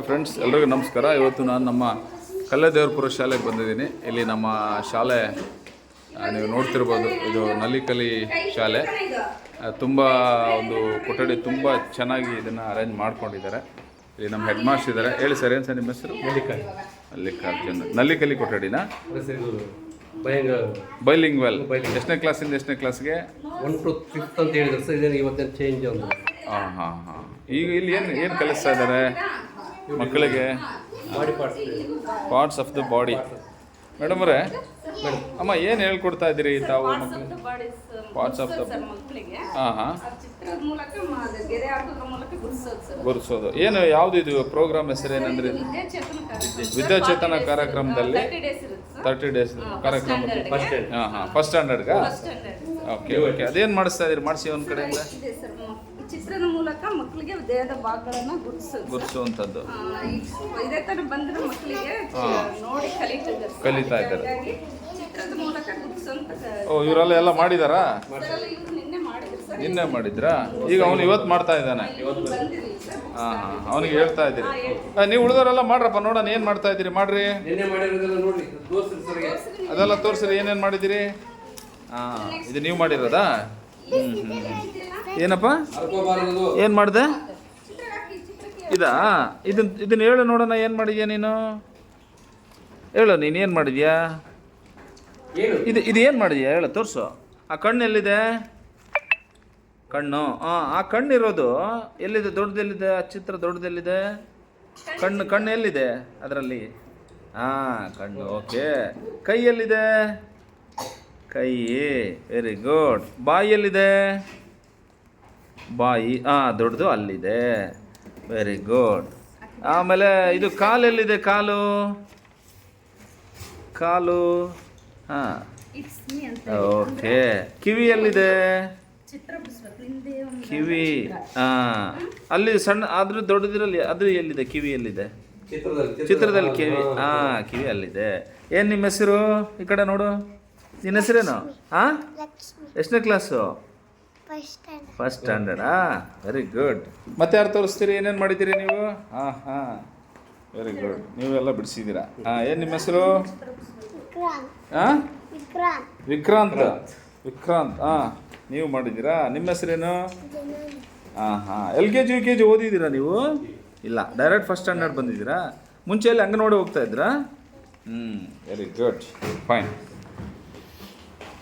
Friends, ಎಲ್ರಿಗೂ ನಮಸ್ಕಾರ. ಇವತ್ತು ನಾನು ನಮ್ಮ ಕಲ್ಲೆದೇವರಪುರ ಶಾಲೆಗೆ ಬಂದಿದ್ದೀನಿ. ಇಲ್ಲಿ ನಮ್ಮ ಶಾಲೆ ನೀವು ನೋಡ್ತಿರ್ಬೋದು, ಇದು ನಲ್ಲಿಕಲಿ ಶಾಲೆ. ತುಂಬ ಒಂದು ಕೊಠಡಿ ತುಂಬ ಚೆನ್ನಾಗಿ ಇದನ್ನು ಅರೇಂಜ್ ಮಾಡ್ಕೊಂಡಿದ್ದಾರೆ. ಇಲ್ಲಿ ನಮ್ಮ ಹೆಡ್ ಮಾಸ್ಟರ್ ಇದ್ದಾರೆ. ಹೇಳಿ ಸರ್, ಏನು ಸರ್ ನಿಮ್ಮ ಹೆಸರು? ಮಲ್ಲಿಕಾರ್ಜುನ್. ನಲ್ಲಿಕಲಿ ಕೊಠಡಿನ ಬೈಲಿಂಗ್ವೆಲ್. ಎಷ್ಟನೇ ಕ್ಲಾಸಿಂದ ಎಷ್ಟನೇ ಕ್ಲಾಸ್ಗೆ? 1 to 5th ಅಂತ ಹೇಳಿದ್ರು ಸರ್. ಇದೇನು ಇವತ್ತೇನು ಚೇಂಜ್ ಒಂದು. ಹಾಂ. ಈಗ ಇಲ್ಲಿ ಏನು ಕಲಿಸ್ತಾ ಇದ್ದಾರೆ ಮಕ್ಕಳಿಗೆ? Body parts of the body. Madam ಅವರೇ, ಅಮ್ಮ ಏನು ಹೇಳ್ಕೊಡ್ತಾ ಇದ್ದೀರಿ ತಾವು ಮಕ್ಕಳಿಗೆ? ಪಾರ್ಟ್ಸ್ ಆಫ್ ದ ಮಕ್ಕಳಿಗೆ ಹಾಂ ಚಿತ್ರದ ಮೂಲಕ ಗೆರೆ ಹಾಕೋದ್ರ ಮೂಲಕ ಗುರುಸೋದು. ಏನು ಯಾವುದು ಇದು ಪ್ರೋಗ್ರಾಮ್ ಹೆಸರು ಏನಂದ್ರೆ? ವಿದ್ಯಾಚೇತನ ಕಾರ್ಯಕ್ರಮದಲ್ಲಿ 30 ಡೇಸ್ ಕಾರ್ಯಕ್ರಮ. ಫಸ್ಟ್ ಸ್ಟ್ಯಾಂಡರ್ಡ್ಗಾ? ಓಕೆ. ಅದೇನು ಮಾಡಿಸ್ತಾ ಇದ್ದೀರಿ? ಮಾಡಿಸಿ ಒಂದು ಕಡೆಯಿಂದ ಚಿತ್ರದ ಮೂಲಕ ಮಕ್ಕಳಿಗೆ ದೇಹದ ಭಾಗಗಳನ್ನ ಗುರುಸುವಂಥದ್ದು. ಇದೇ ತರ ಬಂದ್ರೆ ಮಕ್ಕಳಿಗೆ ನೋಡಿ ಕಲಿತಾ ಇದ್ದಾರೆ. ಚಿತ್ರದ ಮೂಲಕ ಗುರುಸುವಂತ. ಇವರೆಲ್ಲ ಎಲ್ಲ ಮಾಡಿದಾರಾ? ನಿನ್ನೆ ಮಾಡಿದ್ರಾ? ಈಗ ಅವನು ಇವತ್ತು ಮಾಡ್ತಾ ಇದ್ದಾನೆ. ಅವನಿಗೆ ಹೇಳ್ತಾ ಇದ್ದೀರಿ. ನೀವು ಉಳಿದವರೆಲ್ಲ ಮಾಡ್ರಪ್ಪ, ನೋಡೋಣ ಏನು ಮಾಡ್ತಾ ಇದ್ದೀರಿ. ಮಾಡ್ರಿ, ಅದೆಲ್ಲ ತೋರಿಸ್ರಿ ಏನೇನು ಮಾಡಿದ್ದೀರಿ. ಇದು ನೀವು ಮಾಡಿರೋದಾ? ಏನಪ್ಪ, ಏನು ಮಾಡಿದೆ? ಇದನ್ನ ಹೇಳು ನೋಡೋಣ. ಏನು ಮಾಡಿದ್ಯಾ ನೀನು? ಹೇಳು, ನೀನು ಏನು ಮಾಡಿದ್ಯಾ? ಇದು ಏನು ಮಾಡಿದ್ಯಾ ಹೇಳು, ತೋರಿಸು. ಆ ಕಣ್ಣು ಎಲ್ಲಿದೆ? ಕಣ್ಣು. ಆ ಕಣ್ಣಿರೋದು ಎಲ್ಲಿದೆ? ದೊಡ್ಡದೆಲ್ಲಿದೆ? ಆ ಚಿತ್ರ ದೊಡ್ಡದೆಲ್ಲಿದೆ? ಕಣ್ಣು ಎಲ್ಲಿದೆ ಅದರಲ್ಲಿ? ಕಣ್ಣು. ಓಕೆ. ಕೈ ಎಲ್ಲಿದೆ? ಕೈ. Very good. ಬಾಯಿ ಎಲ್ಲಿದೆ? ಬಾಯಿ ದೊಡ್ಡದು ಅಲ್ಲಿದೆ. Very good. ಆಮೇಲೆ ಇದು ಕಾಲು ಎಲ್ಲಿದೆ? ಕಾಲು ಓಕೆ. ಕಿವಿ ಎಲ್ಲಿದೆ? ಕಿವಿ ಅಲ್ಲಿ ಸಣ್ಣ ಆದ್ರೂ ದೊಡ್ಡದಿರಲಿ. ಅದು ಎಲ್ಲಿದೆ? ಕಿವಿ ಎಲ್ಲಿದೆ? ಚಿತ್ರದಲ್ಲಿ ಕಿವಿ. ಕಿವಿ ಅಲ್ಲಿದೆ. ಏನು ನಿಮ್ಮ ಹೆಸರು? ಈ ಕಡೆ ನೋಡು. ನಿನ್ನ ಹೆಸರೇನು? ಎಷ್ಟನೇ ಕ್ಲಾಸು? ಫಸ್ಟ್ ಸ್ಟ್ಯಾಂಡರ್ಡಾ? Very good. ಮತ್ತೆ ಯಾರು ತೋರಿಸ್ತೀರಿ? ಏನೇನು ಮಾಡಿದ್ದೀರಿ ನೀವು? Very good. ನೀವೆಲ್ಲ ಬಿಡಿಸಿದ್ದೀರಾ. ಏನು ನಿಮ್ಮ ಹೆಸರು? ವಿಕ್ರಾಂತ್. ನೀವು ಮಾಡಿದ್ದೀರಾ? ನಿಮ್ಮ ಹೆಸರೇನು? LKG UKG ಓದಿದ್ದೀರಾ ನೀವು? ಇಲ್ಲ, ಡೈರೆಕ್ಟ್ ಫಸ್ಟ್ ಸ್ಟ್ಯಾಂಡರ್ಡ್ ಬಂದಿದ್ದೀರಾ? ಮುಂಚೆ ಅಲ್ಲಿ ಅಂಗನವಾಡಿ ಹೋಗ್ತಾ ಇದ್ರಾ? Very good, fine.